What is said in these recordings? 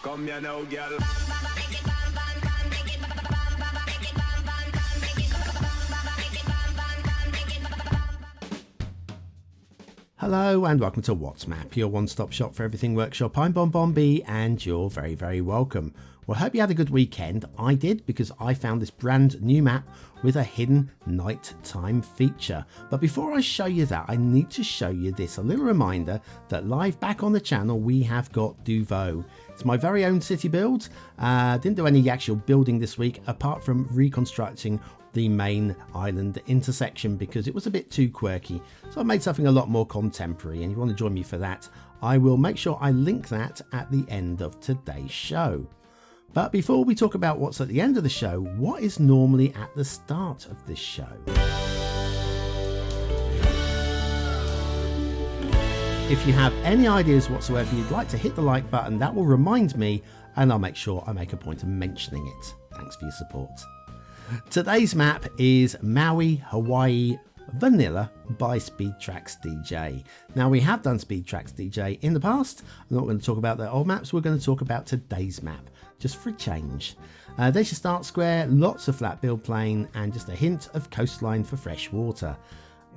Come here now, girl. Hello and welcome to What's Map, your one-stop shop for everything workshop. I'm BonBonB and you're very, very welcome. Well, I hope you had a good weekend. I did, because I found this brand new map with a hidden nighttime feature. But before I show you that, I need to show you this. A little reminder that live back on the channel, we have got Duvo. It's my very own city build. Didn't do any actual building this week, apart from reconstructing the main island intersection because it was a bit too quirky. So I made something a lot more contemporary, and if you want to join me for that, I will make sure I link that at the end of today's show. But before we talk about what's at the end of the show, what is normally at the start of this show? If you have any ideas whatsoever you'd like to hit the like button, that will remind me, and I'll make sure I make a point of mentioning it. Thanks for your support. Today's map is Mauii, Hawaii Vanilla by speedtraxxdj. Now, we have done speedtraxxdj in the past. I'm not going to talk about the old maps. We're going to talk about today's map, just for a change. There's your start square, lots of flat build plane, and just a hint of coastline for fresh water.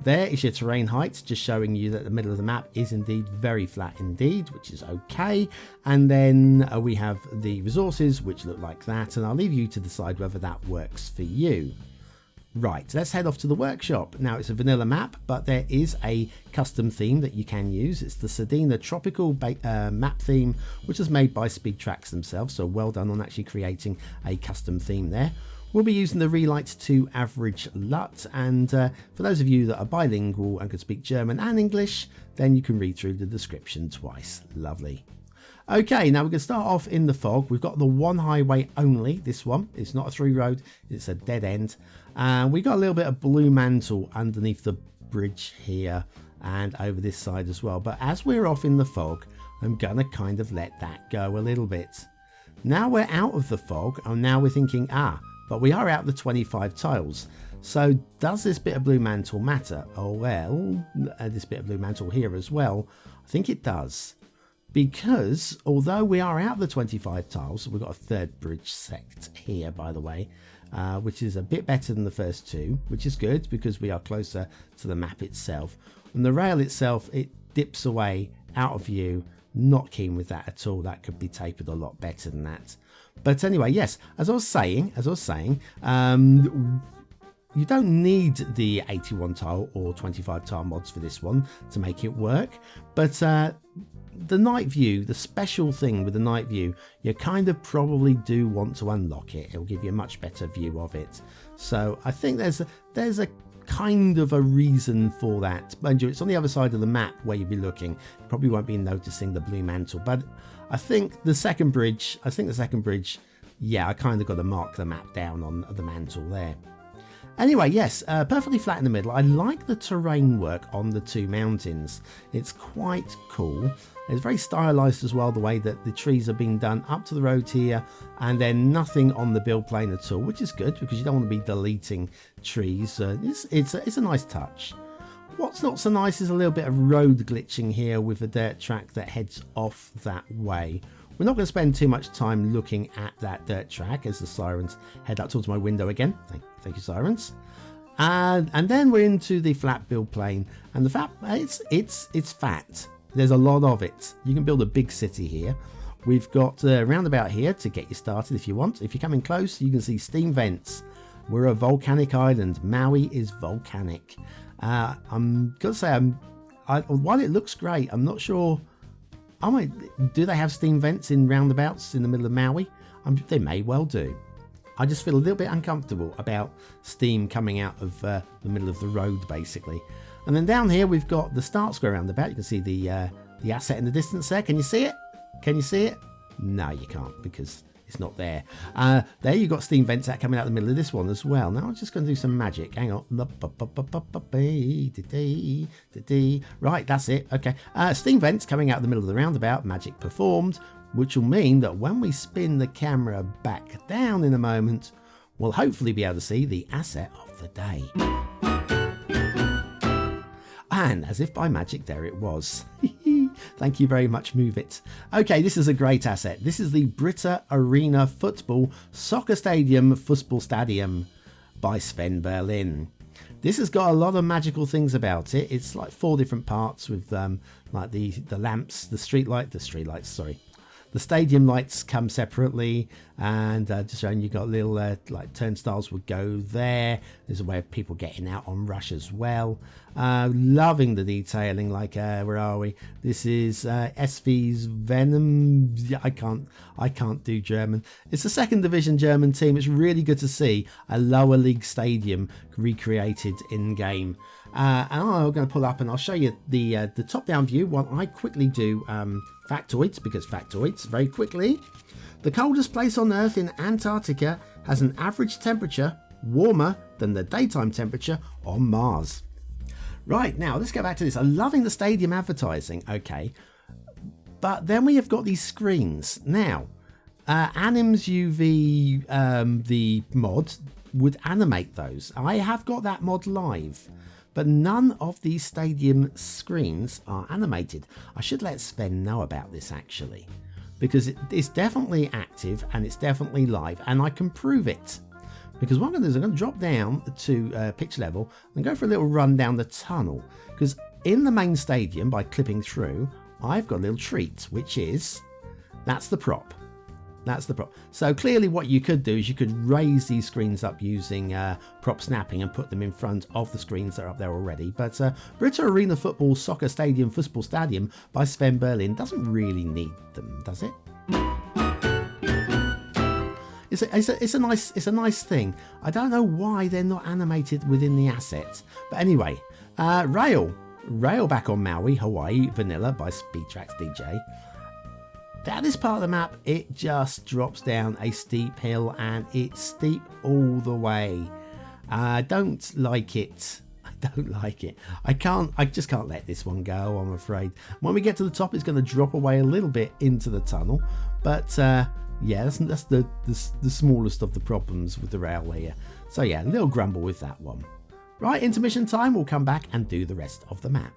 There is your terrain height, just showing you that the middle of the map is indeed very flat indeed, which is okay. And then we have the resources, which look like that, and I'll leave you to decide whether that works for you. Right, let's head off to the workshop. Now, it's a vanilla map, but there is a custom theme that you can use. It's the Sedina Tropical map theme, which is made by SpeedTrax themselves, so well done on actually creating a custom theme there. We'll be using the Relight 2 average LUT, and for those of you that are bilingual and can speak German and English, then you can read through the description twice. Lovely. Okay, now we're going to start off in the fog. We've got the one highway only, this one. It's not a through road, it's a dead end. And we got a little bit of blue mantle underneath the bridge here and over this side as well. But as we're off in the fog, I'm going to kind of let that go a little bit. Now we're out of the fog, and now we're thinking, but we are out the 25 tiles. So does this bit of blue mantle matter? Oh well, this bit of blue mantle here as well. I think it does. Because although we are out the 25 tiles, we've got a third bridge sect here, by the way, which is a bit better than the first two, which is good because we are closer to the map itself. And the rail itself, it dips away out of view. Not keen with that at all. That could be tapered a lot better than that. But anyway, yes, as I was saying, you don't need the 81 tile or 25 tile mods for this one to make it work. But the night view, the special thing with the night view, you kind of probably do want to unlock it. It'll give you a much better view of it. So I think there's a kind of a reason for that. Mind you, it's on the other side of the map where you'll be looking. You probably won't be noticing the blue mantle, but I think the second bridge, yeah, I kind of got to mark the map down on the mantle there. Anyway, yes, perfectly flat in the middle. I like the terrain work on the two mountains. It's quite cool. It's very stylized as well, the way that the trees are being done up to the road here, and then nothing on the build plane at all, which is good because you don't want to be deleting trees. It's a nice touch. What's not so nice is a little bit of road glitching here with a dirt track that heads off that way. We're not going to spend too much time looking at that dirt track as the sirens head up towards my window again. Thank you, sirens. And then we're into the flat build plane, and the fat it's fat. There's a lot of it. You can build a big city here. We've got a roundabout here to get you started if you want. If you're coming close, you can see steam vents. We're a volcanic island. Mauii is volcanic. I'm gonna say while it looks great, I'm not sure. Do they have steam vents in roundabouts in the middle of Mauii? They may well do. I just feel a little bit uncomfortable about steam coming out of the middle of the road, basically. And then down here we've got the start square roundabout. You can see the asset in the distance there. Can you see it? Can you see it? No, you can't because it's not there. There you've got steam vents coming out the middle of this one as well. Now I'm just going to do some magic. Hang on. Right, that's it. Okay. Steam vents coming out the middle of the roundabout. Magic performed, which will mean that when we spin the camera back down in a moment, we'll hopefully be able to see the asset of the day. And as if by magic, there it was. Thank you very much, Move It. Okay, this is a great asset. This is the Brita Arena Football Soccer Stadium Fußballstadion by SvenBerlin. This has got a lot of magical things about it. It's like 4 different parts with like the lamps, the stadium lights come separately, and just showing you got little like turnstiles would go there. There's a way of people getting out on rush as well. Loving the detailing. Like where are we? This is SV's Venom. I can't do German. It's the 2nd division German team. It's really good to see a lower league stadium recreated in game. And I'm going to pull up and I'll show you the top down view while I quickly do factoids, because factoids very quickly. The coldest place on Earth in Antarctica has an average temperature warmer than the daytime temperature on Mars. Right, now let's go back to this. I'm loving the stadium advertising, okay, but then we have got these screens. Now, Anim's UV, the mod, would animate those. I have got that mod live, but none of these stadium screens are animated. I should let Sven know about this actually, because it's definitely active and it's definitely live, and I can prove it. Because what I'm going to do is I'm going to drop down to pitch level and go for a little run down the tunnel. Because in the main stadium, by clipping through, I've got a little treat, which is, that's the prop. That's the prop. So clearly what you could do is you could raise these screens up using prop snapping and put them in front of the screens that are up there already. But Brita Arena Football Soccer Stadium Fußballstadion by SvenBerlin doesn't really need them, does it? It's a nice thing. I don't know why they're not animated within the asset. But anyway, rail back on Mauii, Hawaii, vanilla by speedtraxxdj. At this part of the map, it just drops down a steep hill, and it's steep all the way. I don't like it. I just can't let this one go, I'm afraid. When we get to the top, it's going to drop away a little bit into the tunnel. But yeah, that's the smallest of the problems with the rail here. So yeah, a little grumble with that one. Right, intermission time. We'll come back and do the rest of the map.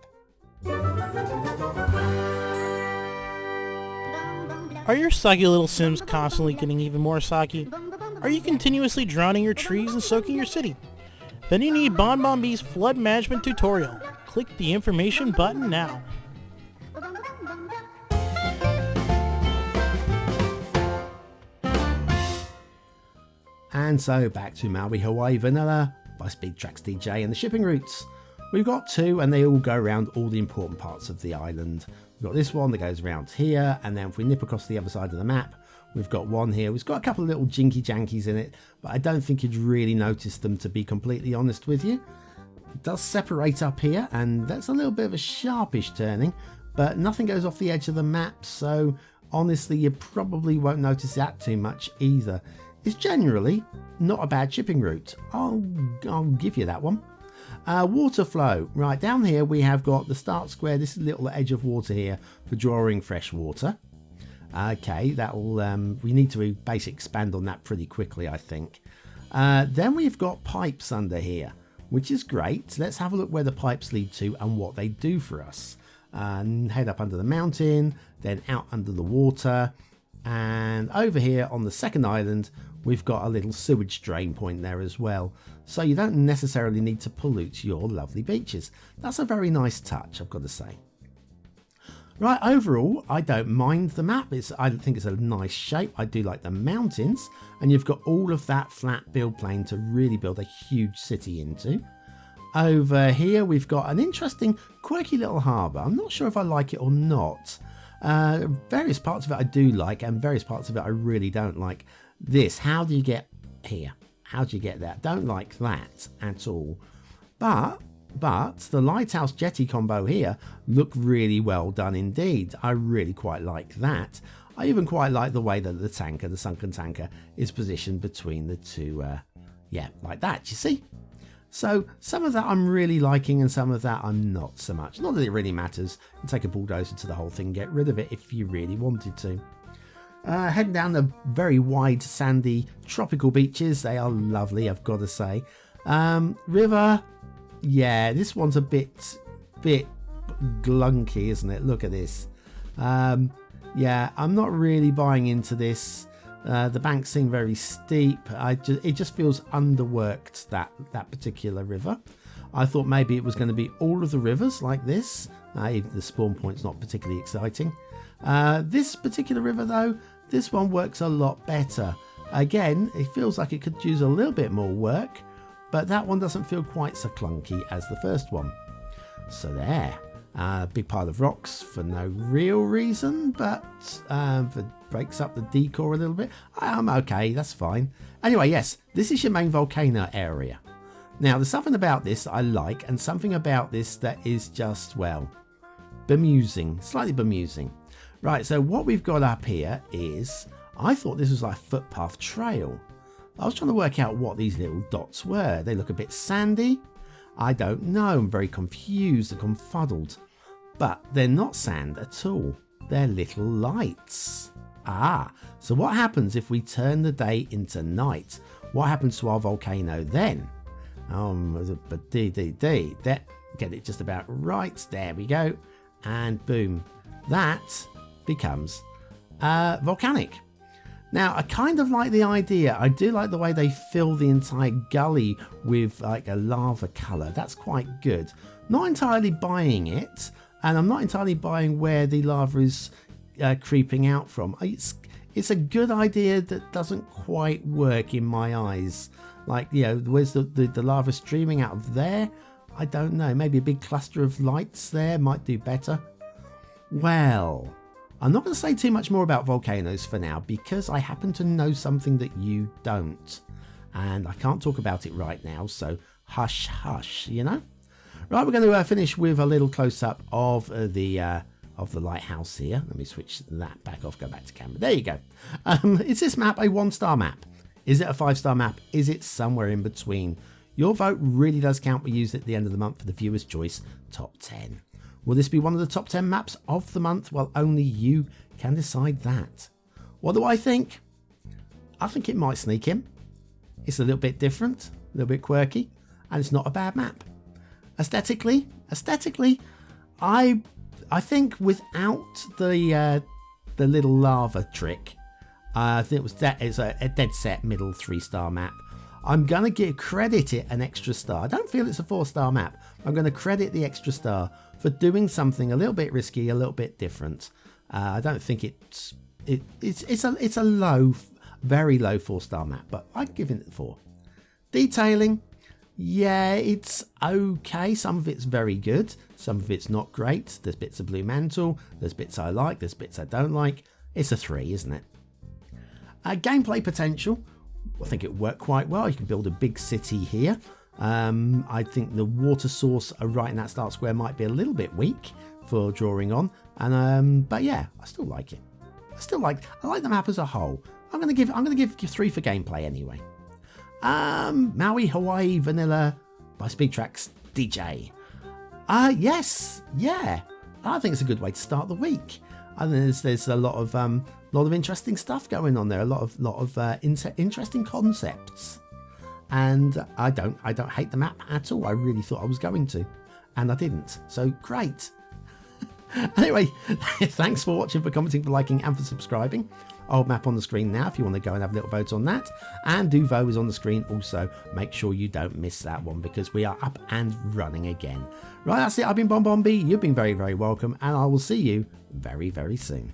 Are your soggy little Sims constantly getting even more soggy? Are you continuously drowning your trees and soaking your city? Then you need BonBonB's flood management tutorial. Click the information button now. And so back to Mauii, Hawaii Vanilla by speedtraxxdj and the shipping routes. We've got 2 and they all go around all the important parts of the island. We've got this one that goes around here, and then if we nip across the other side of the map, we've got one here. We've got a couple of little jinky jankies in it, but I don't think you'd really notice them, to be completely honest with you. It does separate up here, and that's a little bit of a sharpish turning, but nothing goes off the edge of the map, so honestly you probably won't notice that too much either. It's generally not a bad shipping route. I'll give you that one. Water flow. Right, down here we have got the start square. This is a little edge of water here for drawing fresh water. Okay, that'll we need to basically expand on that pretty quickly, I think. Then we've got pipes under here, which is great. Let's have a look where the pipes lead to and what they do for us. Head up under the mountain, then out under the water, and over here on the second island we've got a little sewage drain point there as well, so you don't necessarily need to pollute your lovely beaches. That's a very nice touch, I've got to say. Right, overall I don't mind the map. I think it's a nice shape. I do like the mountains, and you've got all of that flat build plane to really build a huge city into. Over here we've got an interesting quirky little harbour. I'm not sure if I like it or not. Various parts of it I do like, and various parts of it I really don't like. This, how do you get here? How do you get there? Don't like that at all. But the lighthouse jetty combo here look really well done indeed. I really quite like that. I even quite like the way that the tanker, the sunken tanker, is positioned between the two. Yeah, like that, you see? So some of that I'm really liking, and some of that I'm not so much. Not that it really matters. You can take a bulldozer to the whole thing, get rid of it if you really wanted to. Heading down the very wide, sandy, tropical beaches. They are lovely, I've got to say. River, yeah, this one's a bit glunky, isn't it? Look at this. Yeah, I'm not really buying into this. The banks seem very steep. It just feels underworked, that particular river. I thought maybe it was going to be all of the rivers like this. Even the spawn point's not particularly exciting. This particular river though, this one works a lot better. Again, it feels like it could use a little bit more work, but that one doesn't feel quite so clunky as the first one. So there. Big pile of rocks for no real reason, but breaks up the decor a little bit. I'm okay, that's fine. Anyway, yes, this is your main volcano area. Now, there's something about this that I like, and something about this that is just, well, bemusing, slightly bemusing. Right, so what we've got up here is, I thought this was like a footpath trail. I was trying to work out what these little dots were. They look a bit sandy. I don't know, I'm very confused and confuddled. But they're not sand at all. They're little lights. So what happens if we turn the day into night? What happens to our volcano then? Get it just about right. There we go. And boom. That becomes volcanic. Now, I kind of like the idea. I do like the way they fill the entire gully with like a lava colour. That's quite good. Not entirely buying it, and I'm not entirely buying where the lava is creeping out from. It's a good idea that doesn't quite work in my eyes. Like, you know, where's the lava streaming out of there? I don't know. Maybe a big cluster of lights there might do better. Well, I'm not going to say too much more about volcanoes for now because I happen to know something that you don't. And I can't talk about it right now, so hush hush, you know? Right, we're going to finish with a little close-up of the lighthouse here. Let me switch that back off, go back to camera. There you go. Is this map a 1-star map? Is it a 5-star map? Is it somewhere in between? Your vote really does count. We use it at the end of the month for the viewer's choice top 10. Will this be one of the top 10 maps of the month? Well, only you can decide that. What do I think? I think it might sneak in. It's a little bit different, a little bit quirky, and it's not a bad map. Aesthetically, I think without the little lava trick, I think it's a dead set middle 3-star map. I'm going to credit it an extra star. I don't feel it's a 4-star map. I'm going to credit the extra star for doing something a little bit risky, a little bit different. I don't think it's a low, very low 4-star map, but I'd give it 4. Detailing, yeah, it's okay. Some of it's very good. Some of it's not great. There's bits of Blue Mantle. There's bits I like. There's bits I don't like. It's a 3, isn't it? Gameplay potential. I think it worked quite well. You can build a big city here. I think the water source right in that start square might be a little bit weak for drawing on. But yeah, I still like it. I like the map as a whole. I'm gonna give 3 for gameplay anyway. Mauii Hawaii Vanilla by speedtraxxdj. Yes, yeah. I think it's a good way to start the week. I think there's a lot of interesting stuff going on there. A lot of interesting concepts. And I don't hate the map at all. I really thought I was going to, and I didn't. So great. Anyway, thanks for watching, for commenting, for liking, and for subscribing. Old map on the screen now if you want to go and have a little vote on that. And Duvo is on the screen also. Make sure you don't miss that one because we are up and running again. Right, that's it. I've been BonBonB. You've been very, very welcome, and I will see you very, very soon.